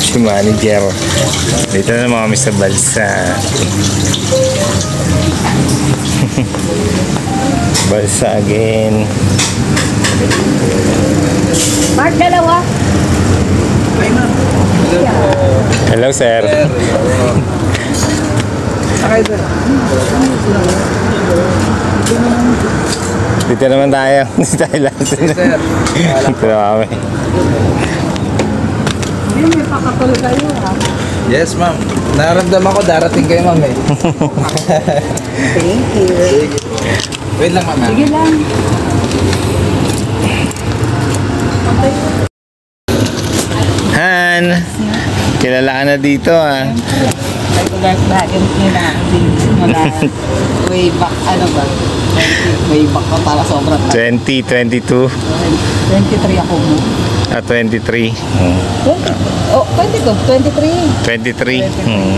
Si manager. Dito na naman kami sa Balsa. Balsa again. Mark, dalawa. Hello, sir. Dito naman tayo. Dito tayo lahat. Dito na kami. May pakapal kayo, ha? Yes, ma'am. Naramdaman ko darating kayo, ma'am eh. Thank you. Wait lang, ma'am. Sige lang. Han, kilala ka na dito, ha? Regular client nyo na. Simula way back, ano ba? Way back pa para sobrang. 2022. 23 ako mo. 23. Oh, 22, 23. 23.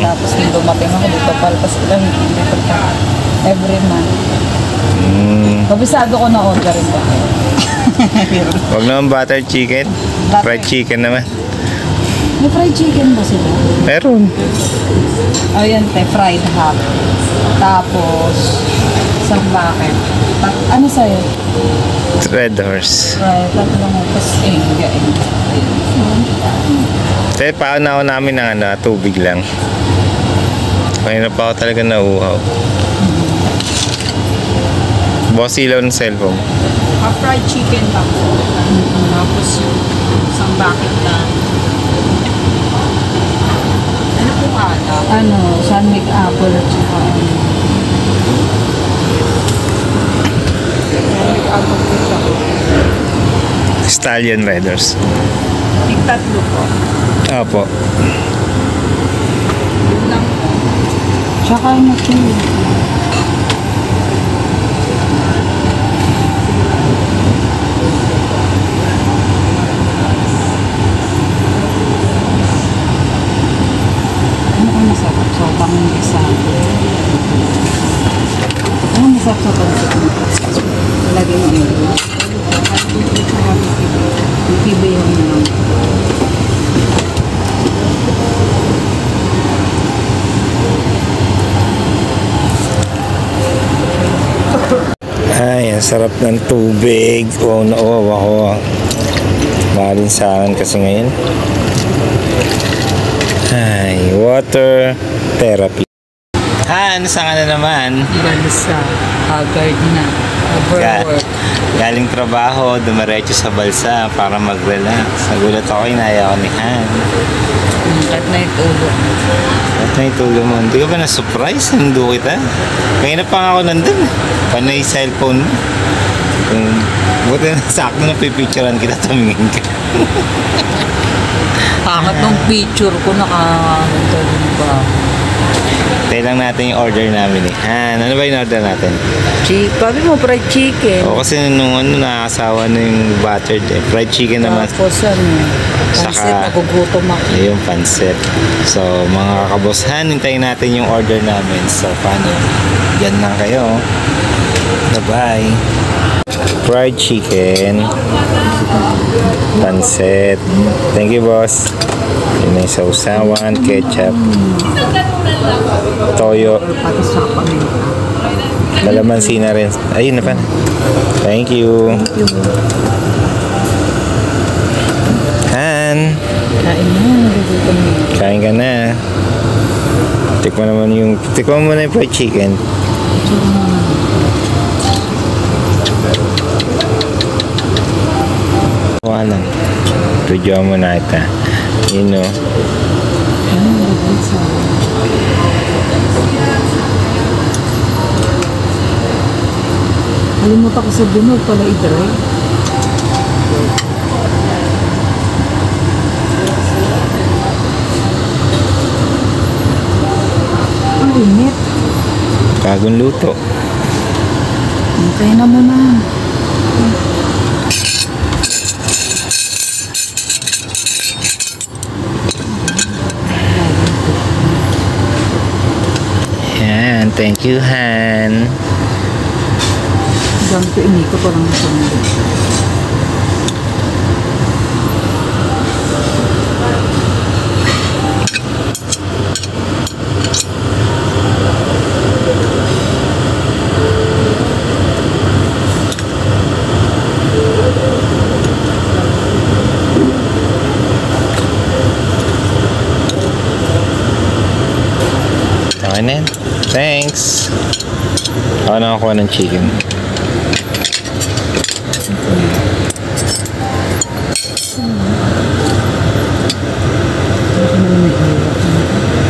Tapos nung dumating ako dito, palpas ko lang dito pa. Every month. Kabisado ko na orderin ko. Huwag naman butter chicken. Fried chicken naman. May fried chicken ba sila? Meron. Ayan, fried hot. Tapos, isang bucket. Ano sa'yo? Red Horse. Fried, tatlong tapos gain. Kaya pauna ako namin ng tubig lang. Kaya pa ako talaga nauuhaw. Boss ilaw ng cellphone. Fried chicken lang po. Tapos yung isang bucket na. Ano po ata? Ano, sunmig apple at saka Stallion Riders. Tig-tatlo po. Opo. Yun lang po. Tsaka ano po. Ano ang masarap? Sotang isa. Ano masarap sa pansit mo? Lagay mo yun. Ipibayan mo lang. Ay, ang sarap ng tubig. Oh, no, ako. Mahalin sa akin kasi ngayon. Ay, water therapy. Han, saan ka na naman? Balsa. Haggard na. Overwork. Galing trabaho, dumiretso sa Balsa para mag-relax. Nagulat ako, inaya ko ni Han. At na itulo. At na itulo mo. Hindi ka ba na-surprise? Nando kita. Kaya na pa nga ako nandun. Panay cellphone mo. Buti na sakto na pipicturean kita, tumingin ka. Pangat ng picture ko, nakakagawin ba? Tayo lang natin yung order namin eh. Han, ano ba yung order natin? Sabi mo, fried chicken. O kasi nung nakakasawa na yung buttered eh. Fried chicken naman. Tapos pansit, nagugutom ako. Yung pansit. So mga kakaboshan, hintayin natin yung order namin. So paano? Diyan lang kayo. Bye-bye. Fried chicken. Pansit. Thank you, boss. Yun na yung sausawan, ketchup, toyo. Pati sa paminta. Malamansi na rin. Ayun na pa. Thank you. Han. Kain mo, nagugutom mo. Kain ka na. Tikman mo na yung fried chicken. Wala. Video mo na ito. Yun o. Kalimutan ko sa bunod pala i-dry. Ang init. Bagong luto. Hintay na muna. Yan. Thank you, Han. Dami ko inikot ko lang sa mga. Okay na yan. Thanks. Ako nakakuha ng chicken.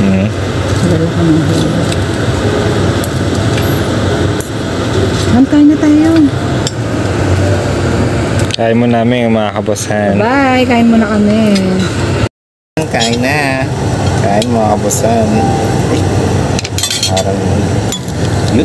Hmm. Dala ka ng hilo. Ma'am, kain na tayo. Kain mo namin yung mga kabosan. Bye, kain muna kami. Kain na. Kain mga kabosan. Parang yun.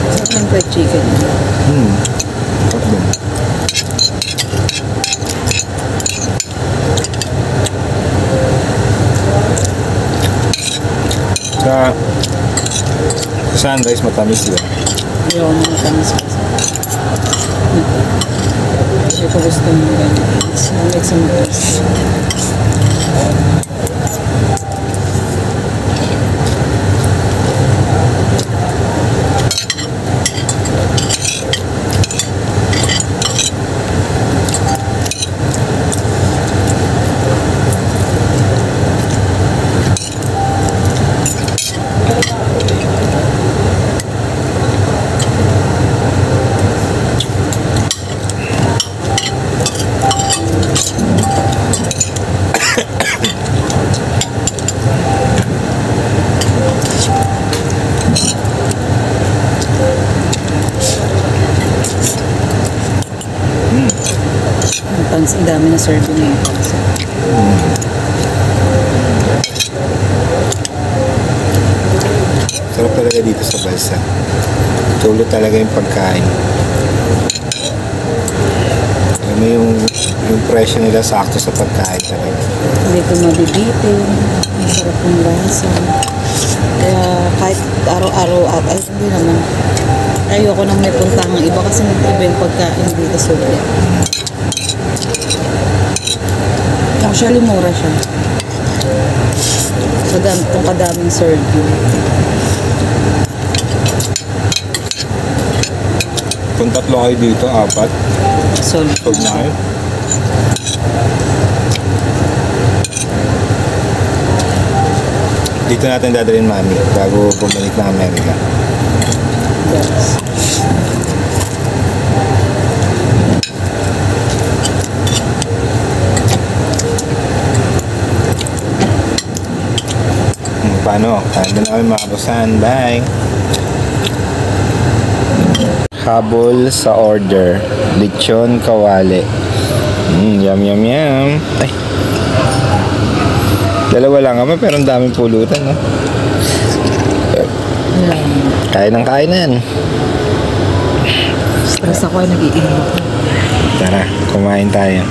Sarap ng fried chicken. Sa sunrise matamis yun. Ayaw na matamis kasi. Hindi ko gusto mo ganyan. I like some rice. Ang dami na serving ngayon. Sarap talaga dito sa Balsa. Tulo talaga yung pagkain. Alam mo yung presyo nila sakto sa pagkain talaga. Hindi ko mabibitin. Ang sarap ng lasa. Kaya kahit araw-araw at ay hindi naman. Ayoko nang may puntahang iba kasi nag-iba yung pagkain dito sa Ulit. Actually, mura siya. Sa ganitong kadaming serving. Kung tatlo kayo dito, 4. Solve. Huwag na kayo. Dito natin dadalhin mami bago bumalik na Amerika. Yes. Paano? Kain na kami mga kabosan. Bye! Habol sa order. Lechon kawali. Yum yum yum. Ay. Dalawa lang kami pero ang daming pulutan, no? Kain ng kainan. Stress ako ay nag-iinom ako. Tara, kumain tayo.